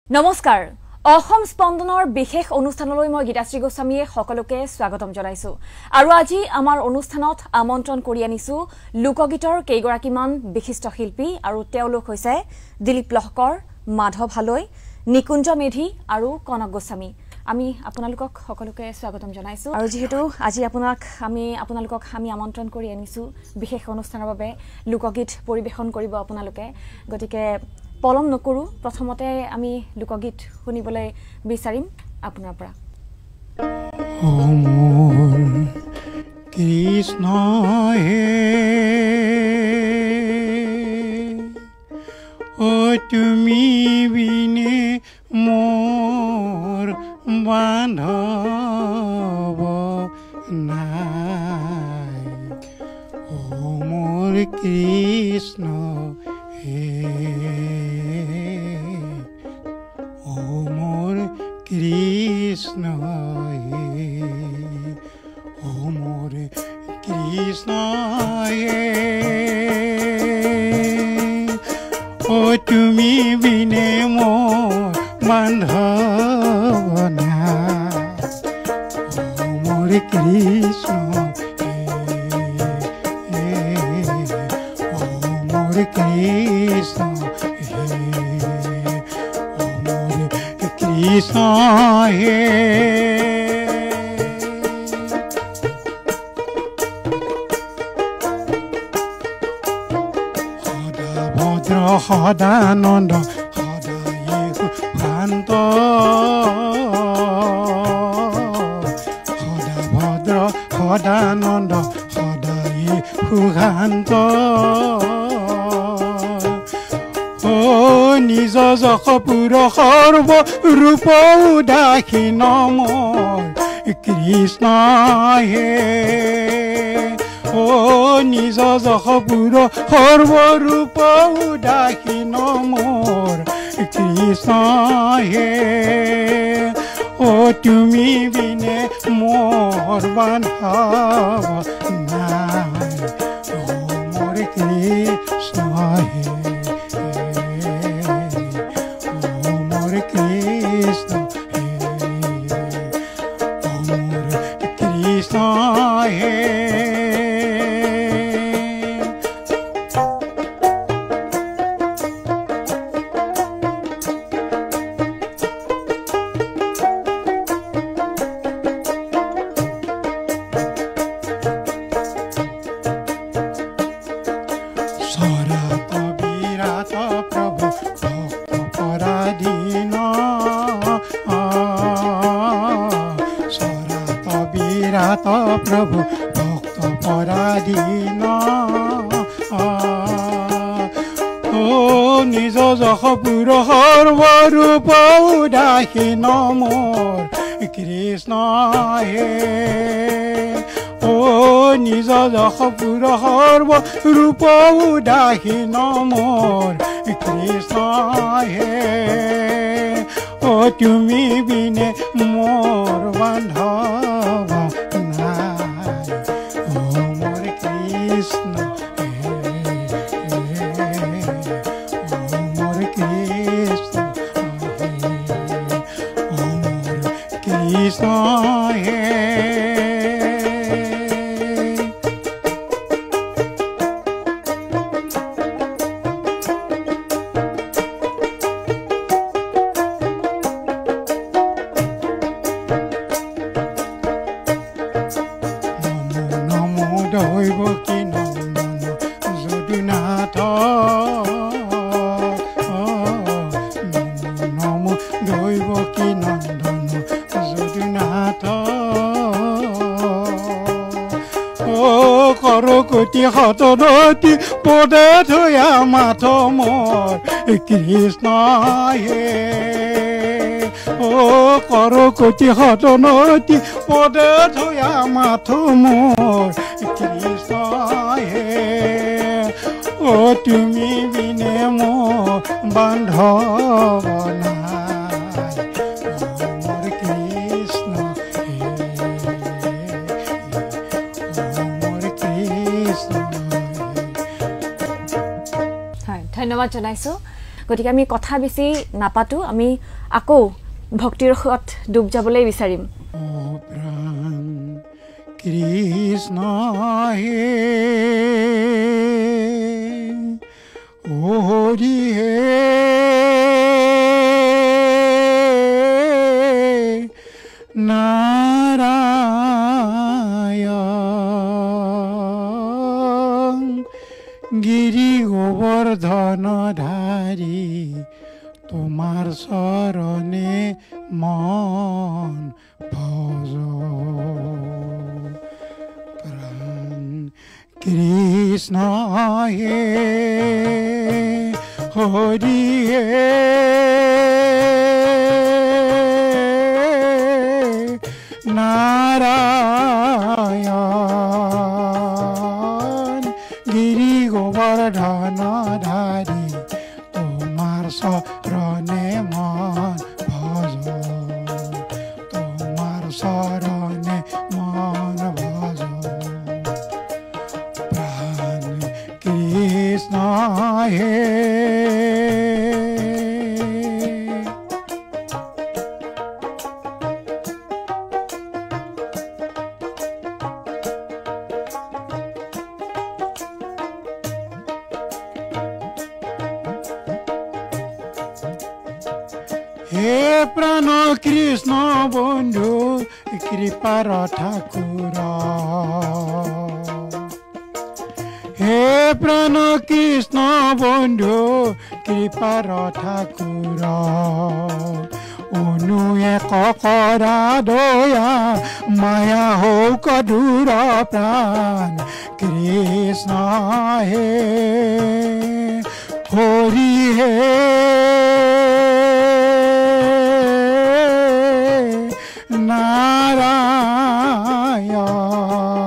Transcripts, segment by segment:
নমস্কাৰ অসম স্পন্দনৰ বিশেষ অনুষ্ঠানলৈ মই গীতাশ্ৰী গোস্বামীয়ে সকলোকে স্বাগতম জনাইছো আৰু আজি আমাৰ অনুষ্ঠানত আমন্ত্ৰণ কৰি আনিছো লোকগীতৰ কেইগৰাকীমান বিশিষ্ট শিল্পী আৰু তেওঁলোক হৈছে দিলীপ লহকৰ মাধৱ হালৈ নিকুঞ্জ মেধি আৰু কনক গোস্বামী আমি আপোনালোকক সকলোকে স্বাগতম জনাইছো আৰু যেহেতু আজি আপোনালোকক আমি আমন্ত্ৰণ কৰি আনিছো বিশেষ অনুষ্ঠানৰ বাবে লোকগীত পৰিবেশন কৰিব আপোনালোকে গতিকে পলম নকৰো প্ৰথমতে আমি লোকগীত শুনিবলৈ বিচাৰিম আপোনাৰ পৰা কৃষ্ণ হে ও তুমি বিনে মোর বান্ধব নাই ও মোর কৃষ্ণ হে ও মোর কৃষ্ণ হে ও মোর কৃষ্ণ হে ও তুমি বিনে মোর বান্ধব নাই ও মোর কৃষ্ণ হে ও মোর কৃষ্ণ কৃষ্ণ হে সদা ভদ্ৰ সদানন্দ সদায়ে সুশান্ত সদা ভদ্ৰ সদানন্দ সদায়ে সুশান্ত নিজ যশপুৰ সৰ্ব ৰূপ উদাসীন মোৰ কৃষ্ণ হে ও নিজ যশপুৰ সৰ্ব ৰূপ উদাসীন মোৰ কৃষ্ণ হে ও তুমি বিনে মোৰ বান্ধৱ নাই ও মোৰ কৃষ্ণ হে কৃষ্ণ হে অমৰ কৃষ্ণ হে সৰাত বিৰাত প্ৰভু ভক্ত পৰাধীন সৰাত বিৰাত প্ৰভু ভক্ত পৰাধীন ও নিজ যশপুৰ সৰ্বৰূপ উদাসীন মোৰ কৃষ্ণ হে ও নিজ যশপুৰ সৰ্বৰূপ উদাসীন মোৰ কৃষ্ণ হে ও তুমি বিনে মোৰ বান্ধৱ নাই ও মোৰ কৃষ্ণ হে ও মোৰ কৃষ্ণ হে ও মোৰ কৃষ্ণ হে দৈৱকী নন্দন যদুনাথ নম দৈৱকী নন্দন যদুনাথ ও কৰকতি সতনতি পদে থয়া মাথ মোৰ কৃষ্ণ হে ও কৰকতি সতনতি পদে থয়া মাথ মোৰ কৃষ্ণ হে ও তুমি বিনে মোৰ বান্ধৱ নাই ও মোৰ কৃষ্ণ হে ও মোৰ কৃষ্ণ হয় ধন্যবাদ জনাইছো গতিকে আমি কথা বেছি নাপাতো আমি আকৌ ভক্তিৰ ৰসত ডুব যাবলৈ বিচাৰিম কৃষ্ণ হে হৰি হে নাৰায়ণ গিৰি গোবৰ্ধন ধাৰি তোমাৰ চৰণে মন ভজ প্ৰাণ কৃষ্ণ হে হৰি হে নাৰায়ণ গিৰি গোবৰ্ধন ধাৰি তোমাৰ চৰণে মন ভজ তোমাৰ চৰণে মন ভজ প্ৰাণ কৃষ্ণ হে হে প্ৰাণ কৃষ্ণ বন্ধু কৃপাৰ ঠাকুৰ হে প্ৰাণ কৃষ্ণ বন্ধু কৃপাৰ ঠাকুৰ অনুয়ে কৰা দয়া মায়া হৌক দূৰ প্ৰাণ কৃষ্ণ হে হৰি হে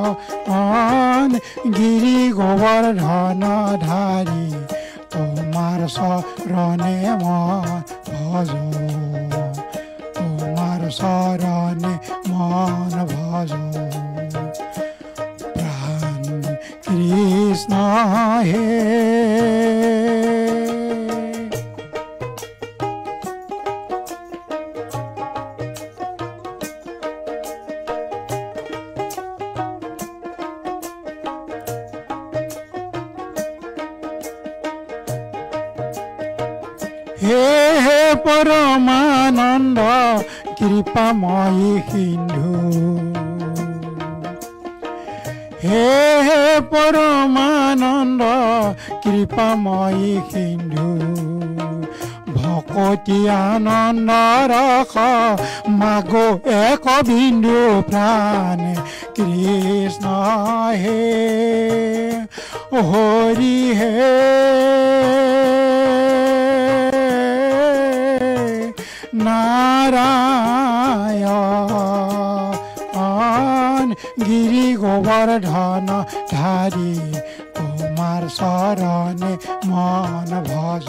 নাৰায়ণ গিৰি গোবৰ্ধন ধাৰি তোমাৰ চৰণে মন ভজ তোমাৰ চৰণে মন ভজ প্ৰাণ কৃষ্ণ হে হে হে পৰমানন্দ কৃপাময়ী সিন্ধু হে হে পৰমানন্দ কৃপাময়ী সিন্ধু ভকতি আনন্দ ৰস মাগো এক বিন্দু প্ৰাণ কৃষ্ণ হে হৰি হে নাৰায়ণ গিৰি গোবৰ্ধন ধাৰি তোমাৰ চৰণে মন ভজ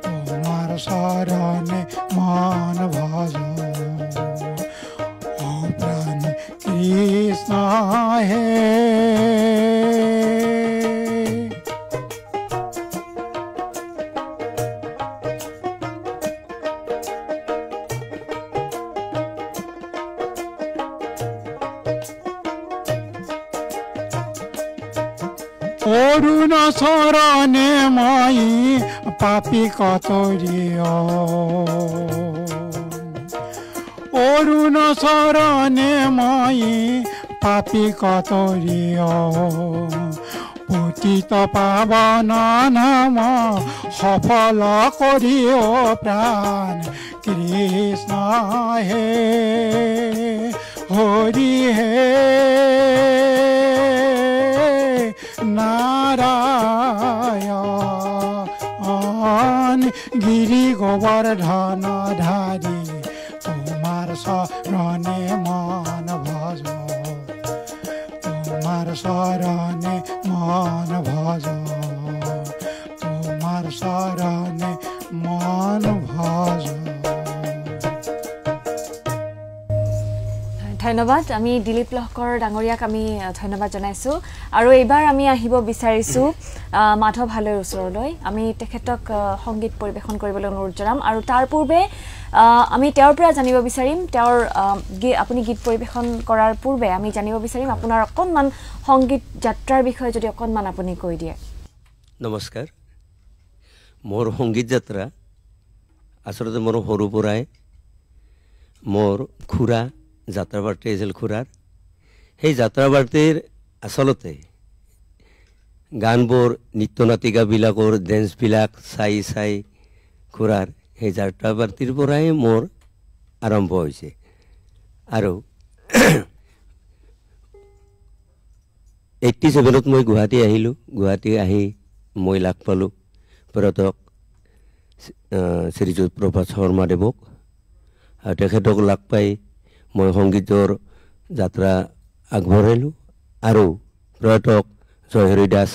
তোমাৰ চৰণে মন ভজ ও প্ৰাণ কৃষ্ণ হে অৰুণ চৰণে মই পাপী কতৰিয় অৰুণ চৰণে মই পাপী কতৰিয় পতিত পাৱন নাম সফল কৰিও প্ৰাণ কৃষ্ণ হে হৰি হে নাৰায়ণ গিৰি গোবৰ্ধন ধাৰি তোমাৰ চৰণে মন ভজ তোমাৰ চৰণে মন ভজ তোমাৰ চৰণে মন ভজ ধন্যবাদ আমি দিলীপ লহকৰ ডাঙৰীয়াক আমি ধন্যবাদ জনাইছো আৰু এইবাৰ আমি আহিব বিচাৰিছো মাধৱ হালৈৰ ওচৰলৈ আমি তেখেতক সংগীত পৰিবেশন কৰিবলৈ অনুৰোধ জনাম আৰু তাৰ পূৰ্বে আমি তেওঁৰ পৰা জানিব বিচাৰিম তেওঁৰ আপুনি গীত পৰিবেশন কৰাৰ পূৰ্বে আমি জানিব বিচাৰিম আপোনাৰ অকনমান সংগীত যাত্ৰাৰ বিষয়ে যদি অকনমান আপুনি কৈ দিয়ে নমস্কাৰ মোৰ সংগীত যাত্ৰা আসলে মোৰ সৰু পৰাই মোৰ খুৰা যাত্ৰাবাৰ্তি আছিল খুৰাৰ সেই যাত্ৰাবাৰ্তিৰ আসলতে গানবোৰ নৃত্য নাটিকাবিলাকৰ ডেন্সবিলাক চাই খুৰাৰ সেই যাত্ৰাবাৰ্তিৰ পৰাই মোৰ আৰম্ভ হৈছে আৰু 87ত মই গুৱাহাটী আহিলোঁ গুৱাহাটী আহি মই লাগ পালোঁ পৰতক শ্ৰীযুত প্ৰভাত শৰ্মাদেৱক আৰু তেখেতক লাগ পাই মই সংগীতৰ যাত্ৰা আগবঢ়াইলোঁ আৰু প্ৰয়াতক জয়হৰি দাস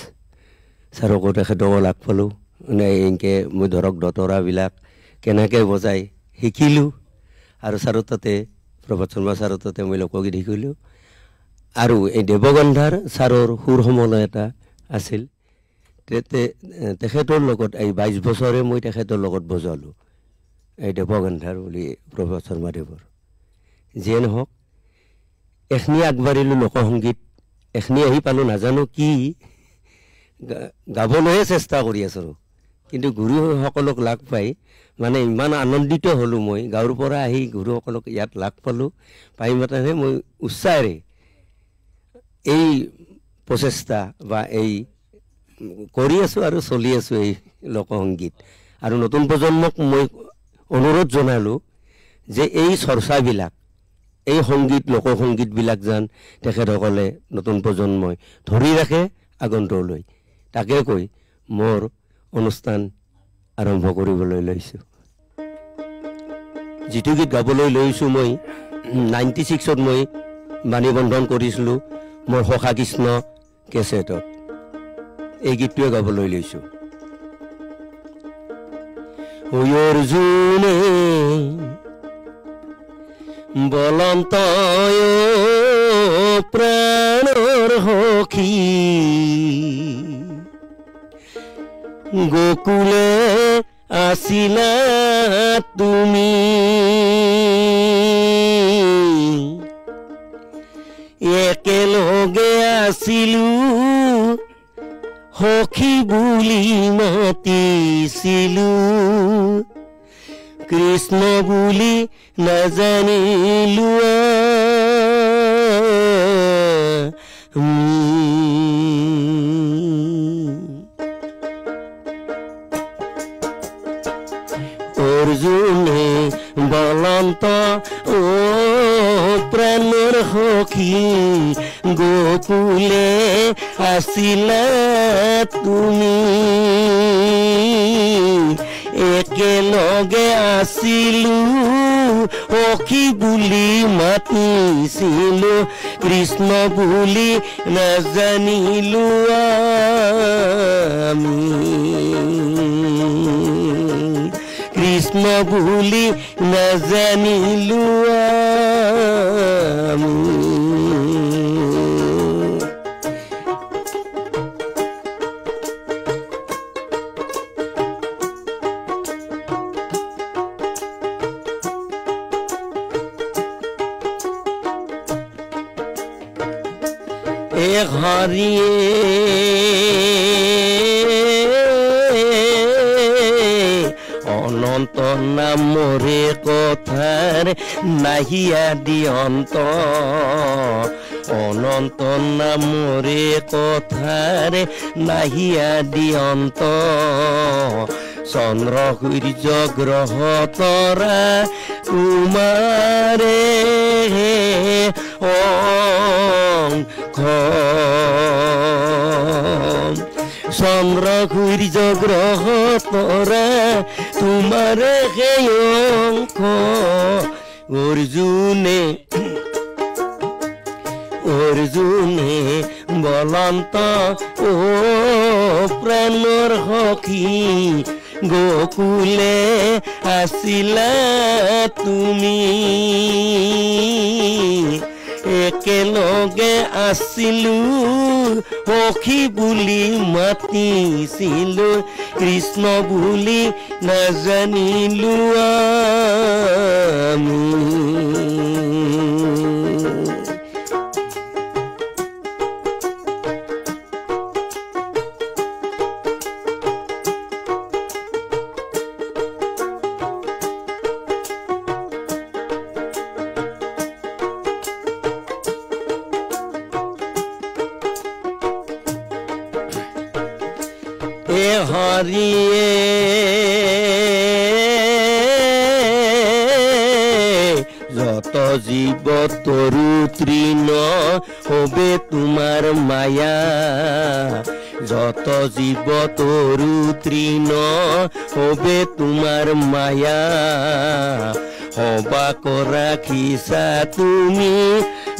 ছাৰকো তেখেতকো লাগ পালোঁ এনেকৈ মই ধৰক দতৰাবিলাক কেনেকৈ বজাই শিকিলোঁ আৰু ছাৰৰ তাতে প্ৰভাত শৰ্মা ছাৰৰ তাতে মই লোকগীত শিকিলোঁ আৰু এই দেৱগন্ধাৰ ছাৰৰ সুৰ সমন্বয় এটা আছিল তেখেতৰ লগত এই 22 বছৰে মই তেখেতৰ লগত বজালোঁ এই দেৱগন্ধাৰ বুলি প্ৰভাত শৰ্মাদেৱৰ যিয়ে নহওক এখনি আগবাঢ়িলোঁ লোকসংগীত এখনি আহি পালোঁ নাজানো কি গাবলৈহে চেষ্টা কৰি আছোঁ কিন্তু গুৰুসকলক লাগ পাই মানে ইমান আনন্দিত হ'লোঁ মই গাঁৱৰ পৰা আহি গুৰুসকলক ইয়াত লাগ পালোঁ পাই মাতেহে মই উৎসাহেৰে এই প্ৰচেষ্টা বা এই কৰি আছোঁ আৰু চলি আছোঁ এই লোকসংগীত আৰু নতুন প্ৰজন্মক মই অনুৰোধ জনালোঁ যে এই চৰ্চাবিলাক এই সংগীত লোকসংগীতবিলাক যেন তেখেতসকলে নতুন প্ৰজন্মই ধৰি ৰাখে আগন্তুকলৈ তাকে কৈ মোৰ অনুষ্ঠান আৰম্ভ কৰিবলৈ লৈছোঁ যিটো গীত গাবলৈ লৈছোঁ মই 96ত মই বাণীবন্ধন কৰিছিলোঁ মোৰ সখা কৃষ্ণ কেছেটত এই গীতটোৱে গাবলৈ লৈছোঁ অৰ্জুনে বলন্তয় প্ৰাণৰ সখী গোকুলে আছিলা তুমি একেলগে আছিলোঁ সখী বুলি মাতিছিলোঁ কৃষ্ণ বুলি নাজানিলোঁ অৰ্জুনে বলন্ত প্ৰাণৰ সখী গোকুলে আছিলা তুমি একেলগে আছিলোঁ সখী বুলি মাতিছিলোঁ কৃষ্ণ বুলি নাজানিলোঁ আমি কৃষ্ণ বুলি নাজানিলোঁ আমি হৰিয়ে অনন্ত নামৰে কথাৰ নাহি আদি অন্ত অনন্ত নামৰে কথাৰ নাহি আদি অন্ত চন্দ্ৰ সূৰ্য গ্ৰহ তৰা তোমাৰে চন্দ্ৰ সূৰ্য গ্ৰহ তৰা তোমাৰে সেই অংশ অৰ্জুনে বলন্ত প্ৰাণৰ সখী গোকুলে আছিলা তুমি একেলগে আছিলো সখী বুলি মাতিছিলো কৃষ্ণ বুলি নাজানিলো আমি হৰিয়ে যত জীৱ তৰু তৃণ হবে তোমাৰ মায়া যত জীৱ তৰু তৃণ হবে তোমাৰ মায়া হবা ৰাখিছা তুমি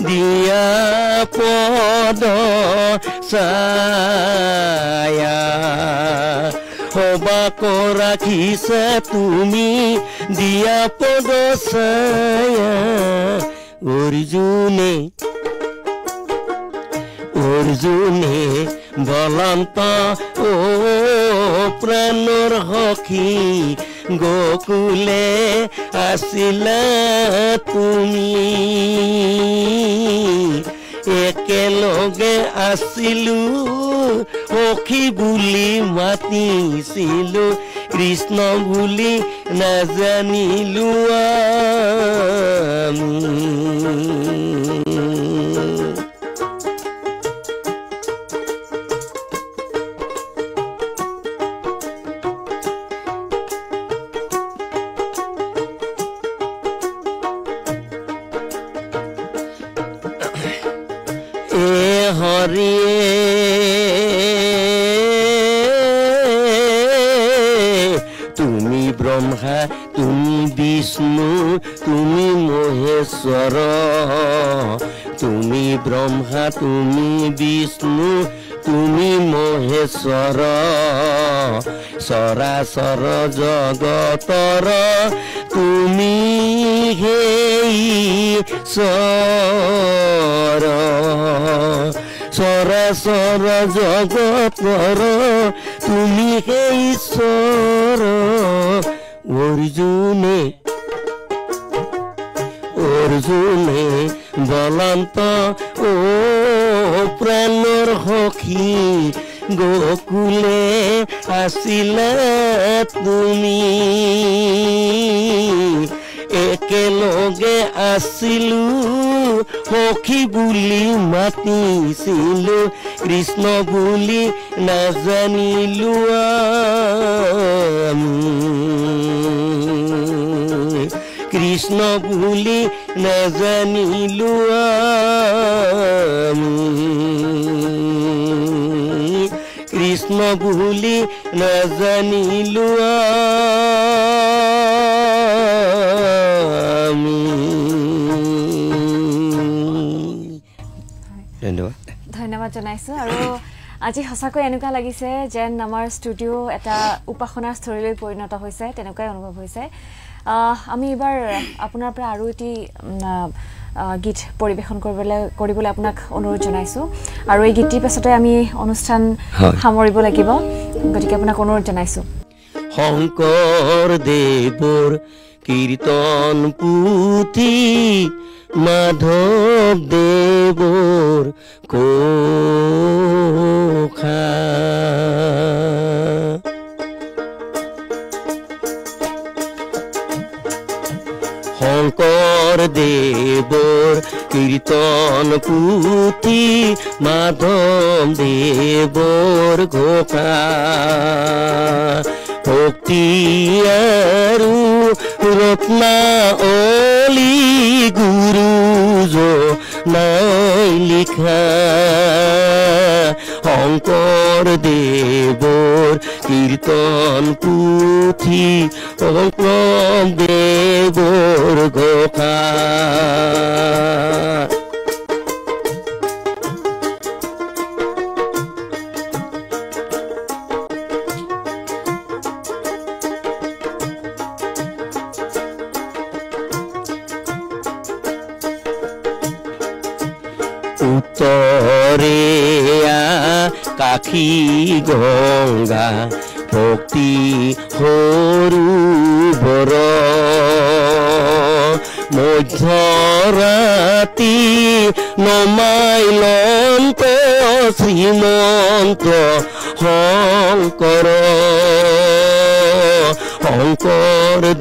দিয়া পদ ছায়া হবা ৰাখিছা তুমি দিয়া পদ ছায়া অৰ্জুনে বলন্ত ও প্ৰাণৰ সখী গোকুলে আছিলা তুমি একেলগে আছিলো সখী বুলি মাতিছিলো কৃষ্ণ বুলি নাজানিলো হৰিয়ে তুমি ব্ৰহ্মা তুমি বিষ্ণু তুমি মহেশ্বৰ তুমি ব্ৰহ্মা তুমি বিষ্ণু তুমি মহেশ্বৰ চৰাচৰ জগতৰ তুমি হেই ঈশ্বৰ চৰাচৰ জগতৰ তুমি হেই ঈশ্বৰ অৰ্জুনে বলন্ত ও প্ৰাণৰ সখী গোকুলে আছিলা তুমি একেলগে আছিলো সখী বুলি মাতিছিলো কৃষ্ণ বুলি নাজানিলো কৃষ্ণ বুলি নাজানিলো কৃষ্ণ বুলি নাজানিলো ধন্যবাদ জনাইছোঁ আৰু আজি সঁচাকৈ এনেকুৱা লাগিছে যেন আমাৰ ষ্টুডিঅ' এটা উপাসনাৰ স্থলীলৈ পৰিণত হৈছে তেনেকুৱাই অনুভৱ হৈছে আমি এবাৰ আপোনাৰ পৰা আৰু এটি গীত পৰিৱেশন কৰিবলৈ আপোনাক অনুৰোধ জনাইছোঁ আৰু এই গীতটিৰ পাছতে আমি অনুষ্ঠান সামৰিব লাগিব গতিকে আপোনাক অনুৰোধ জনাইছোঁ শংকৰ দেৱৰ কীৰ্তন পুথি মাধৱ দেৱৰ কোখা শংকৰ দেৱৰ কীৰ্তন পুথি মাধৱ দেৱৰ ঘোষা ভক্তি আৰু ৰত্নাৱলী গুৰুজ নাই লিখা শংকৰ দেৱৰ কীৰ্তন পুথি শংকৰ দেৱৰ ঘোষা উত্তৰে কাশী গংগা ভক্তি সৰু বৰ মধ্যৰাতি নমাইলন্ত শ্ৰীমন্ত শংকৰ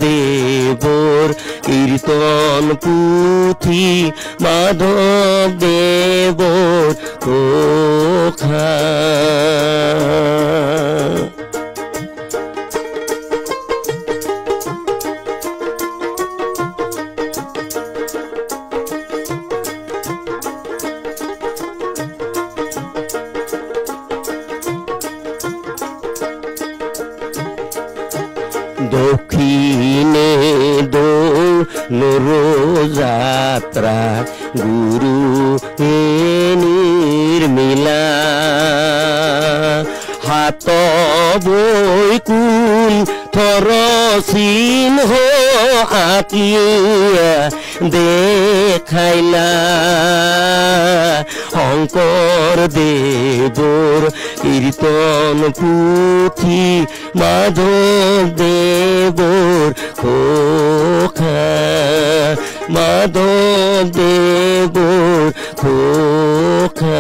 দেৱৰ কীৰ্তন পুথি মাধৱ দেৱৰ ঘোষা দক্ষিণে যাত্ৰা গুৰু নিৰ্মিলা হাত বৈকুণ থৰ চিহ্ন আঁকিয়া দেখাইলা শংকৰ দেৱৰ কীৰ্তন পুথি মাধৱ দেৱৰ ঘোষা মাধৱ দেৱৰ ঘোষা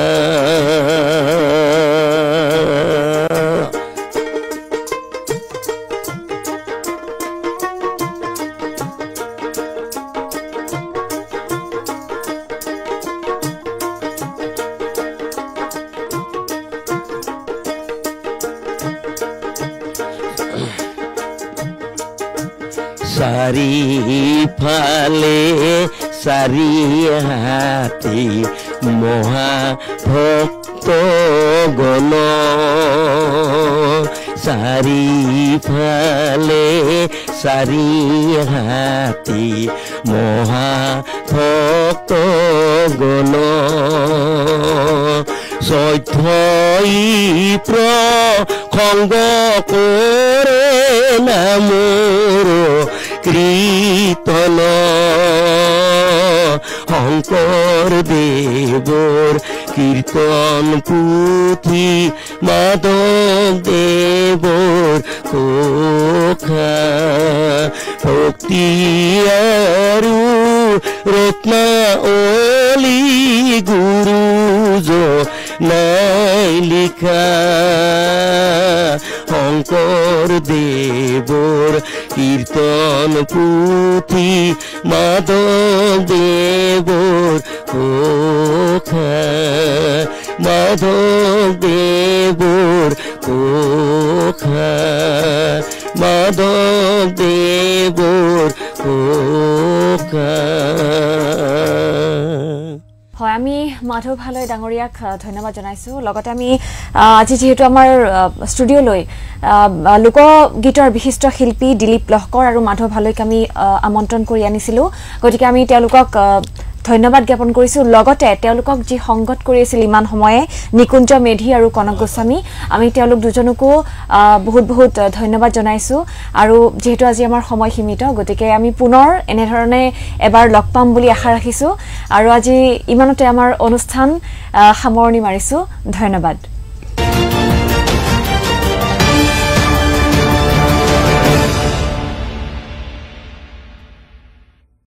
চাৰিফালে চাৰিহাতী মহাভক্ত গণ চাৰিফালে চাৰিহাতী মহাভক্ত গণ চৈধ্যই প্ৰসংগ কৰে নামৰ কীৰ্তন শংকৰ দেৱৰ কীৰ্তন পুথি মাধৱ দেৱৰ ঘোষা ভক্তি আৰু ৰত্নাৱলী গুৰুজ নাই লিখা শংকৰ দেৱৰ কীৰ্তন পুথি মাধৱ দেৱৰ ঘোষা মাধৱ দেৱৰ ঘোষা মাধৱ দেৱৰ ঘোষা হয় আমি মাধৱ ভালৈ ডাঙৰীয়াক ধন্যবাদ জনাইছো লগতে আমি আজি যেহেতু আমাৰ ষ্টুডিঅ'লৈ লোকগীতৰ বিশিষ্ট শিল্পী দিলীপ লহকৰ আৰু মাধৱ ভালৈক আমি আমন্ত্ৰণ কৰি আনিছিলো গতিকে আমি তেওঁলোকক ধন্যবাদ জ্ঞাপন কৰিছো লগতে তেওঁলোকক যি সংগত কৰি আছিল ইমান সময়ে নিকুঞ্জ মেধি আৰু কনক গোস্বামী আমি তেওঁলোক দুজনকো বহুত বহুত ধন্যবাদ জনাইছো আৰু যেহেতু আজি আমাৰ সময় সীমিত গতিকে আমি পুনৰ এনে ধৰণে এবাৰ লগ পাম বুলি আশা ৰাখিছো আৰু আজি ইমানতে আমাৰ অনুষ্ঠান সামৰণি মাৰিছো ধন্যবাদ